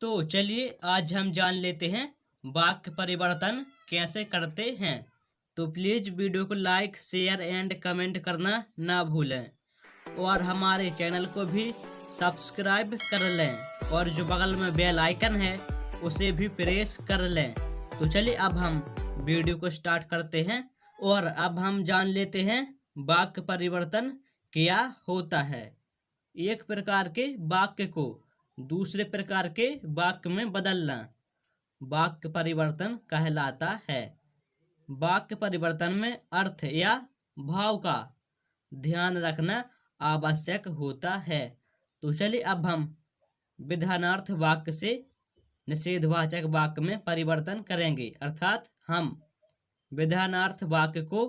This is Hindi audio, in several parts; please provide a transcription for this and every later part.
तो चलिए आज हम जान लेते हैं वाक्य परिवर्तन कैसे करते हैं। तो प्लीज वीडियो को लाइक शेयर एंड कमेंट करना ना भूलें और हमारे चैनल को भी सब्सक्राइब कर लें और जो बगल में बेल आइकन है उसे भी प्रेस कर लें। तो चलिए अब हम वीडियो को स्टार्ट करते हैं और अब हम जान लेते हैं वाक्य परिवर्तन क्या होता है। एक प्रकार के वाक्य को दूसरे प्रकार के वाक्य में बदलना वाक्य परिवर्तन कहलाता है। वाक्य परिवर्तन में अर्थ या भाव का ध्यान रखना आवश्यक होता है। तो चलिए अब हम विधानार्थ वाक्य से निषेधवाचक वाक्य में परिवर्तन करेंगे, अर्थात हम विधानार्थ वाक्य को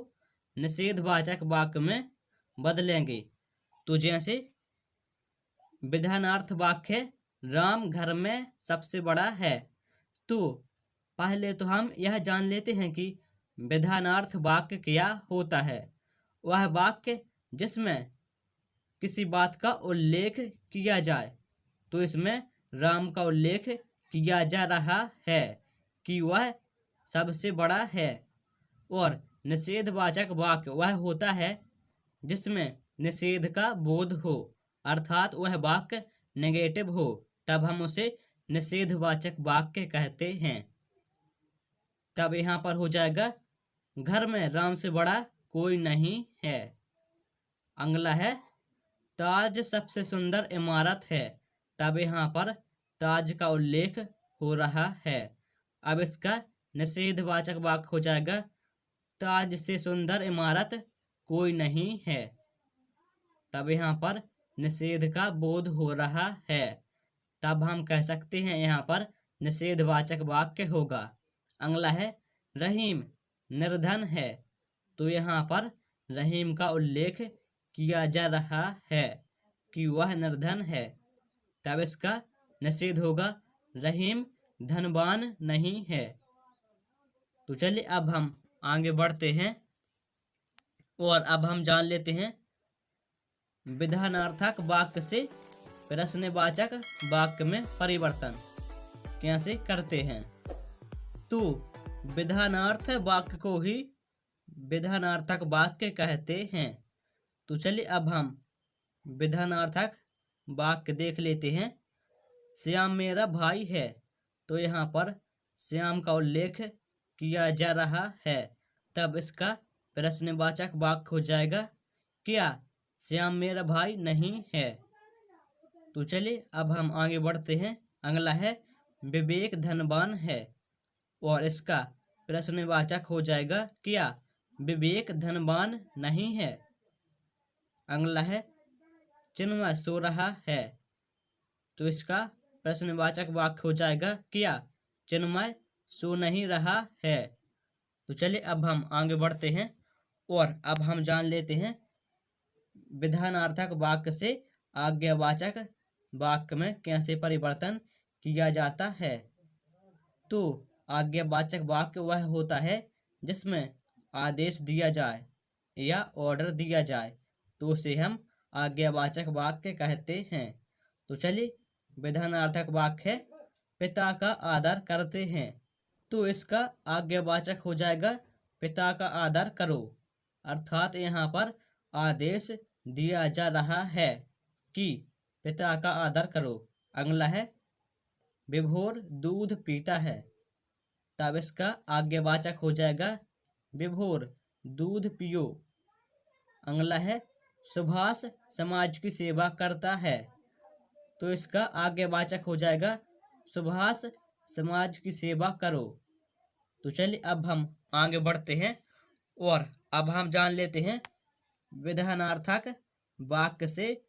निषेधवाचक वाक्य में बदलेंगे। तो जैसे विधानार्थ वाक्य राम घर में सबसे बड़ा है। तो पहले तो हम यह जान लेते हैं कि विधानार्थ वाक्य क्या होता है। वह वाक्य जिसमें किसी बात का उल्लेख किया जाए। तो इसमें राम का उल्लेख किया जा रहा है कि वह सबसे बड़ा है। और निषेधवाचक वाक्य वह होता है जिसमें निषेध का बोध हो, अर्थात वह वाक्य नेगेटिव हो, तब हम उसे निषेधवाचक वाक्य कहते हैं। तब यहाँ पर हो जाएगा घर में राम से बड़ा कोई नहीं है। अगला है ताज सबसे सुंदर इमारत है। तब यहाँ पर ताज का उल्लेख हो रहा है। अब इसका निषेधवाचक वाक्य हो जाएगा ताज से सुंदर इमारत कोई नहीं है। तब यहाँ पर निषेध का बोध हो रहा है। तब हम कह सकते हैं यहाँ पर निषेधवाचक वाक्य होगा। अगला है रहीम निर्धन है। तो यहाँ पर रहीम का उल्लेख किया जा रहा है कि वह निर्धन है। तब इसका निषेध होगा रहीम धनवान नहीं है। तो चलिए अब हम आगे बढ़ते हैं और अब हम जान लेते हैं विधानार्थक वाक्य से प्रश्नवाचक वाक्य में परिवर्तन कैसे करते हैं। तो विधानार्थ वाक्य को ही विधानार्थक वाक्य कहते हैं। तो चलिए अब हम विधानार्थक वाक्य देख लेते हैं। श्याम मेरा भाई है। तो यहाँ पर श्याम का उल्लेख किया जा रहा है। तब इसका प्रश्नवाचक वाक्य हो जाएगा क्या श्याम मेरा भाई नहीं है। तो चलिए अब हम आगे बढ़ते हैं। अगला है विवेक धनवान है और इसका प्रश्नवाचक हो जाएगा क्या विवेक धनवान नहीं है। अगला है चिन्मय सो रहा है। तो इसका प्रश्नवाचक वाक्य हो जाएगा क्या चिन्मय सो नहीं रहा है। तो चलिए अब हम आगे बढ़ते हैं और अब हम जान लेते हैं विधानार्थक वाक्य से आज्ञावाचक वाक्य में कैसे परिवर्तन किया जाता है। तो आज्ञावाचक वाक्य वह होता है जिसमें आदेश दिया जाए या ऑर्डर दिया जाए, तो उसे हम आज्ञावाचक वाक्य कहते हैं। तो चलिए विधानार्थक वाक्य है पिता का आदर करते हैं। तो इसका आज्ञावाचक हो जाएगा पिता का आदर करो, अर्थात यहाँ पर आदेश दिया जा रहा है कि पिता का आदर करो। अगला है विभोर दूध पीता है। तब इसका आज्ञावाचक हो जाएगा विभोर दूध पियो। अगला है सुभाष समाज की सेवा करता है। तो इसका आज्ञावाचक हो जाएगा सुभाष समाज की सेवा करो। तो चलिए अब हम आगे बढ़ते हैं और अब हम जान लेते हैं विधानार्थक वाक्य से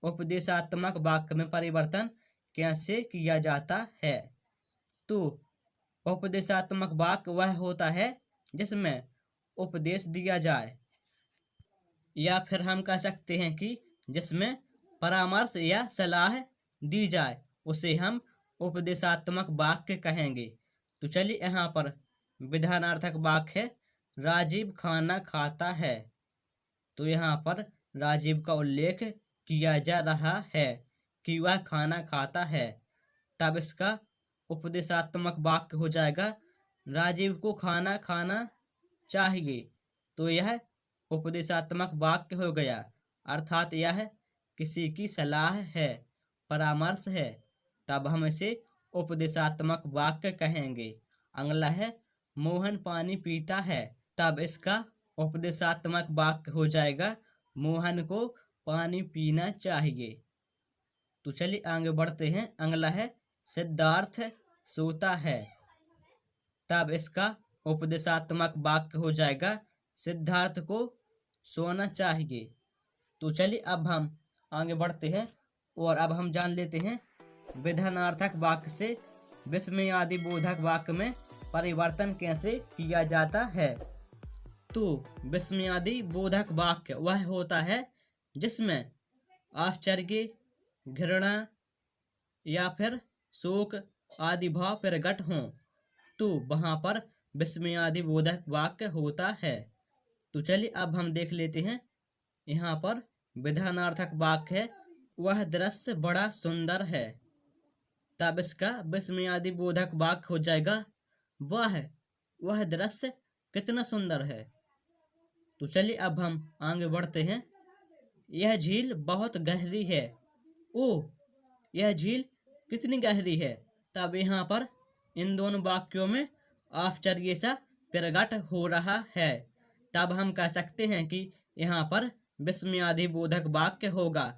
उपदेशात्मक वाक्य में परिवर्तन कैसे किया जाता है। तो उपदेशात्मक वाक्य वह होता है जिसमें उपदेश दिया जाए, या फिर हम कह सकते हैं कि जिसमें परामर्श या सलाह दी जाए, उसे हम उपदेशात्मक वाक्य कहेंगे। तो चलिए यहाँ पर विधानार्थक वाक्य है राजीव खाना खाता है। तो यहाँ पर राजीव का उल्लेख किया जा रहा है कि वह खाना खाता है। तब इसका उपदेशात्मक वाक्य हो जाएगा राजीव को खाना खाना चाहिए। तो यह उपदेशात्मक वाक्य हो गया, अर्थात यह किसी की सलाह है, परामर्श है, तब हम इसे उपदेशात्मक वाक्य कहेंगे। अगला है मोहन पानी पीता है, तब इसका उपदेशात्मक वाक्य हो जाएगा मोहन को पानी पीना चाहिए। तो चलिए आगे बढ़ते हैं। अगला है सिद्धार्थ सोता है, तब इसका उपदेशात्मक वाक्य हो जाएगा सिद्धार्थ को सोना चाहिए। तो चलिए अब हम आगे बढ़ते हैं और अब हम जान लेते हैं विधानार्थक वाक्य से विस्मयादि बोधक वाक्य में परिवर्तन कैसे किया जाता है। तो विस्मयादि बोधक वाक्य वह होता है जिसमें आश्चर्य, घृणा या फिर शोक आदि भाव प्रकट हों, तो वहां पर विस्मयादि बोधक वाक्य होता है। तो चलिए अब हम देख लेते हैं। यहाँ पर विधानार्थक वाक्य है वह दृश्य बड़ा सुंदर है, तब इसका विस्मयादि बोधक वाक्य हो जाएगा वह दृश्य कितना सुंदर है। तो चलिए अब हम आगे बढ़ते हैं। यह झील बहुत गहरी है, ओ यह झील कितनी गहरी है, तब यहाँ पर इन दोनों वाक्यों में आश्चर्य सा प्रकट हो रहा है, तब हम कह सकते हैं कि यहाँ पर विस्मयादि बोधक वाक्य होगा।